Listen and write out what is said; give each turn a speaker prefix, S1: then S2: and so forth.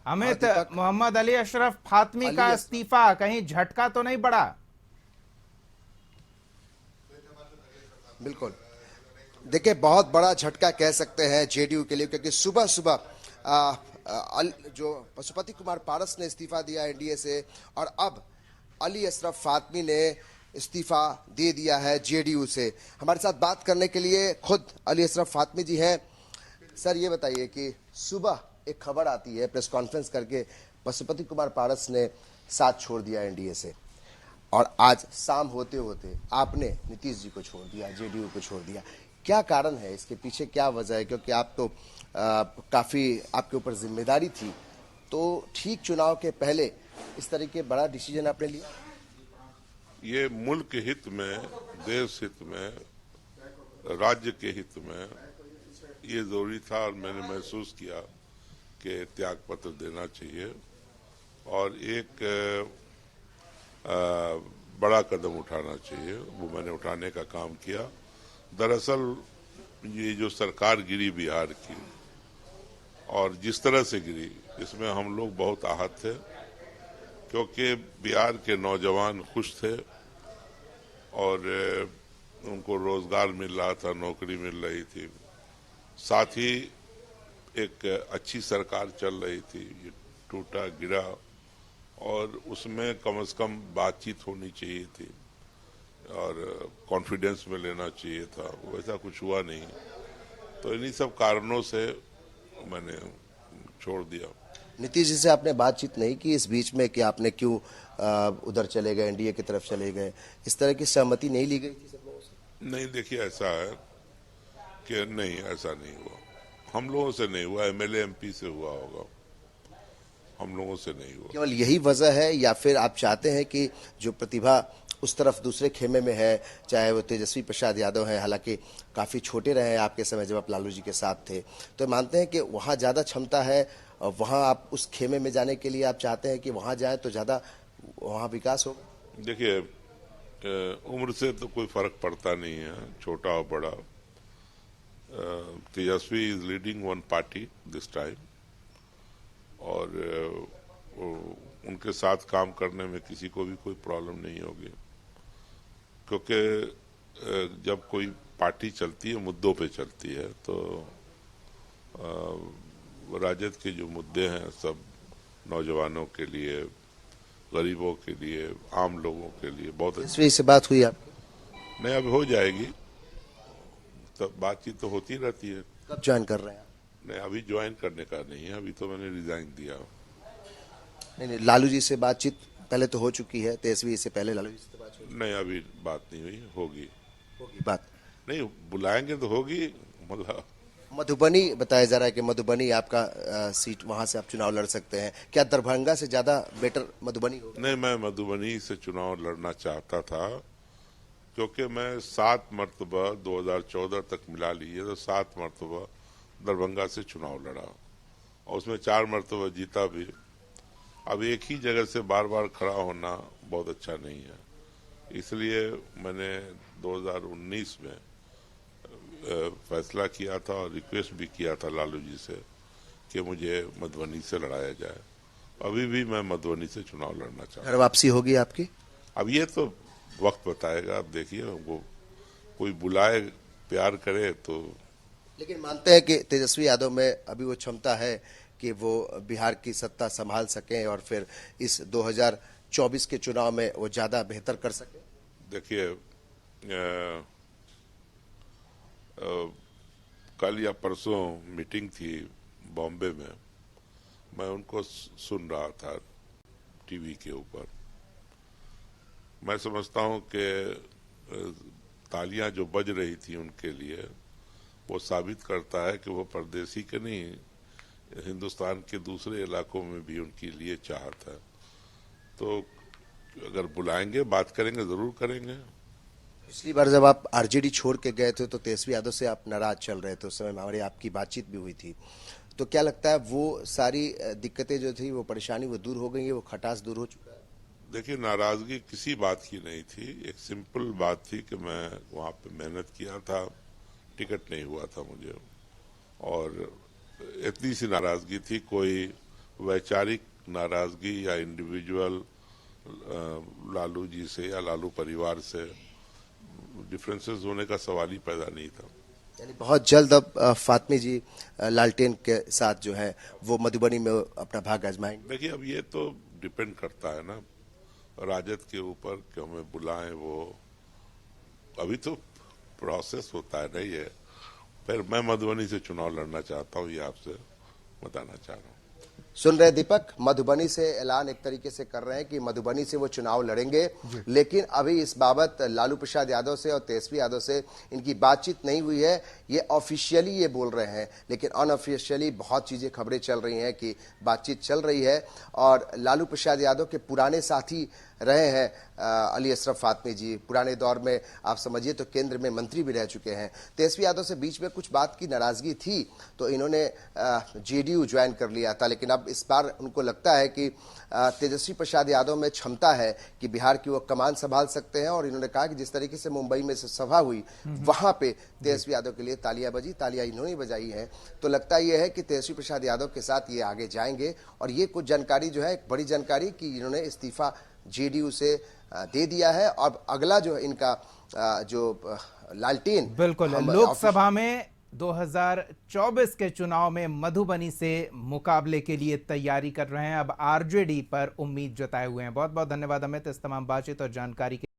S1: हाँ
S2: अमित,
S1: दीपक।
S2: मोहम्मद अली अशरफ फातमी
S1: अली
S2: का
S1: असरफ।
S2: इस्तीफा कहीं झटका तो नहीं पड़ा?
S1: बिल्कुल। देखिए, बहुत बड़ा झटका कह सकते हैं जेडीयू के लिए, क्योंकि सुबह सुबह जो पशुपति कुमार पारस ने इस्तीफा दिया एनडीए से, और अब अली अशरफ फातमी ने इस्तीफा दे दिया है जेडीयू से। हमारे साथ बात करने के लिए खुद अली अशरफ फातमी जी हैं। सर, ये बताइए कि सुबह एक खबर आती है, प्रेस कॉन्फ्रेंस करके पशुपति कुमार पारस ने साथ छोड़ दिया एनडीए से, और आज शाम होते होते आपने नीतीश जी को छोड़ दिया, जेडीयू को छोड़ दिया। क्या कारण है इसके पीछे, क्या वजह है? क्योंकि आप तो काफी आपके ऊपर जिम्मेदारी थी, तो ठीक चुनाव के पहले इस तरह के बड़ा डिसीजन आपने लिया।
S3: ये मुल्क हित में, देश हित में, राज्य के हित में ये जरूरी था, और मैंने महसूस किया कि त्याग पत्र देना चाहिए और एक बड़ा कदम उठाना चाहिए। वो मैंने उठाने का काम किया। दरअसल ये जो सरकार गिरी बिहार की, और जिस तरह से गिरी, इसमें हम लोग बहुत आहत थे, क्योंकि बिहार के नौजवान खुश थे और उनको रोजगार मिल रहा था, नौकरी मिल रही थी, साथ ही एक अच्छी सरकार चल रही थी। ये टूटा गिरा, और उसमें कम से कम बातचीत होनी चाहिए थी और कॉन्फिडेंस में लेना चाहिए था। वैसा कुछ हुआ नहीं, तो इन्हीं सब कारणों से मैंने छोड़ दिया।
S1: नीतीश जी से आपने बातचीत नहीं की इस बीच में कि आपने क्यों उधर चले गए, एनडीए की तरफ चले गए? इस तरह की सहमति नहीं ली गई थी सब लोगों से?
S3: नहीं, देखिए, ऐसा है कि नहीं, ऐसा नहीं हुआ। हम लोगों से नहीं हुआ, एमएलए एमपी से हुआ होगा, हम लोगों से नहीं हुआ।
S1: केवल यही वजह है, या फिर आप चाहते हैं कि जो प्रतिभा उस तरफ दूसरे खेमे में है, चाहे वो तेजस्वी प्रसाद यादव है, हालांकि काफ़ी छोटे रहे हैं आपके समय जब आप लालू जी के साथ थे, तो मानते हैं कि वहाँ ज़्यादा क्षमता है, और वहाँ आप उस खेमे में जाने के लिए आप चाहते हैं कि वहाँ जाए तो ज़्यादा वहाँ विकास होगा?
S3: देखिए, उम्र से तो कोई फर्क पड़ता नहीं है, छोटा और बड़ा। Tejashwi is leading one party this time, और उनके साथ काम करने में किसी को भी कोई प्रॉब्लम नहीं होगी, क्योंकि जब कोई पार्टी चलती है, मुद्दों पे चलती है, तो राजद के जो मुद्दे हैं सब नौजवानों के लिए, गरीबों के लिए, आम लोगों के लिए बहुत अच्छे।
S1: इससे बात हुई आप?
S3: नहीं, अब हो जाएगी, तब बातचीत तो होती रहती है।
S1: कब ज्वाइन कर रहे हैं आप?
S3: नहीं, अभी ज्वाइन करने का नहीं है, अभी तो मैंने रिजाइन दिया।
S1: नहीं नहीं, लालू जी से बातचीत पहले तो हो चुकी है, तेजस्वी से पहले लालू जी से बात
S3: नहीं, अभी बात नहीं हुई, होगी।
S1: होगी बात।
S3: नहीं, बुलाएंगे तो होगी, मतलब।
S1: मधुबनी बताया जा रहा है कि मधुबनी आपका सीट, वहां से आप चुनाव लड़ सकते हैं। क्या दरभंगा से ज्यादा बेटर मधुबनी होगा?
S3: नहीं, मैं मधुबनी से चुनाव लड़ना चाहता था, क्योंकि मैं 7 मरतबा 2014 तक मिला लीजिए तो 7 मरतबा दरभंगा से चुनाव लड़ा, और उसमें 4 मरतबा जीता भी। अब एक ही जगह से बार बार खड़ा होना बहुत अच्छा नहीं है, इसलिए मैंने 2019 में फैसला किया था और रिक्वेस्ट भी किया था लालू जी से कि मुझे मधुबनी से लड़ाया जाए। अभी भी मैं मधुबनी से चुनाव लड़ना चाहता
S1: घर वापसी होगी आपकी?
S3: हूँ। अब ये तो वक्त बताएगा। अब देखिए, हमको कोई बुलाए, प्यार करे तो।
S1: लेकिन मानते हैं कि तेजस्वी यादव में अभी वो क्षमता है कि वो बिहार की सत्ता संभाल सकें और फिर इस 2024 के चुनाव में वो ज्यादा बेहतर कर सके?
S3: देखिए, कल या परसों मीटिंग थी बॉम्बे में, मैं उनको सुन रहा था टीवी के ऊपर। मैं समझता हूं कि तालियां जो बज रही थी उनके लिए, वो साबित करता है कि वो परदेसी के नहीं, हिंदुस्तान के दूसरे इलाकों में भी उनके लिए चाहत है। तो अगर बुलाएंगे, बात करेंगे, जरूर करेंगे।
S1: पिछली बार जब आप आरजेडी छोड़ के गए थे तो तेजस्वी यादव से आप नाराज चल रहे थे, उस समय हमारी आपकी बातचीत भी हुई थी। तो क्या लगता है वो सारी दिक्कतें जो थी, वो परेशानी, वो दूर हो गई है, वो खटास दूर हो चुका है?
S3: देखिए, नाराजगी किसी बात की नहीं थी, एक सिंपल बात थी कि मैं वहां पे मेहनत किया था, टिकट नहीं हुआ था मुझे, और इतनी सी नाराजगी थी। कोई वैचारिक नाराजगी या इंडिविजुअल लालू जी से या लालू परिवार से डिफरेंसेस होने का सवाल ही पैदा नहीं था।
S1: यानी बहुत जल्द अब फातमी जी लालटेन के साथ जो है वो मधुबनी में अपना भाग आजमाएंगे।
S3: देखिए, अब ये तो डिपेंड करता है ना राजद के ऊपर कि हमें बुलाएं, वो अभी तो प्रोसेस होता है नहीं है। फिर मैं मधुबनी से चुनाव लड़ना चाहता हूँ, ये आपसे बताना चाह रहा हूँ।
S1: सुन रहे दीपक, मधुबनी से ऐलान एक तरीके से कर रहे हैं कि मधुबनी से वो चुनाव लड़ेंगे, लेकिन अभी इस बाबत लालू प्रसाद यादव से और तेजस्वी यादव से इनकी बातचीत नहीं हुई है। ये ऑफिशियली ये बोल रहे हैं, लेकिन अनऑफिशियली बहुत चीजें खबरें चल रही हैं कि बातचीत चल रही है। और लालू प्रसाद यादव के पुराने साथी रहे हैं अली अशरफ फातमी जी, पुराने दौर में आप समझिए तो केंद्र में मंत्री भी रह चुके हैं। तेजस्वी यादव से बीच में कुछ बात की नाराजगी थी तो इन्होंने जेडीयू ज्वाइन कर लिया था, लेकिन अब इस बार उनको लगता है कि तेजस्वी प्रसाद यादव में क्षमता है कि बिहार की वो कमान संभाल सकते हैं। और इन्होंने कहा कि जिस तरीके से मुंबई में सभा हुई वहां पे तेजस्वी यादव के लिए तालियां बजी, तालियां इन्होंने बजाई हैं। तो लगता यह है कि तेजस्वी प्रसाद यादव के साथ ये आगे जाएंगे। और ये कुछ जानकारी जो है, एक बड़ी जानकारी कि इन्होंने इस्तीफा जेडीयू से दे दिया है। और अगला जो इनका जो लालटेन,
S2: बिल्कुल, लोकसभा में 2024 के चुनाव में मधुबनी से मुकाबले के लिए तैयारी कर रहे हैं। अब आरजेडी पर उम्मीद जताए हुए हैं। बहुत बहुत धन्यवाद अमित इस तमाम बातचीत और जानकारी के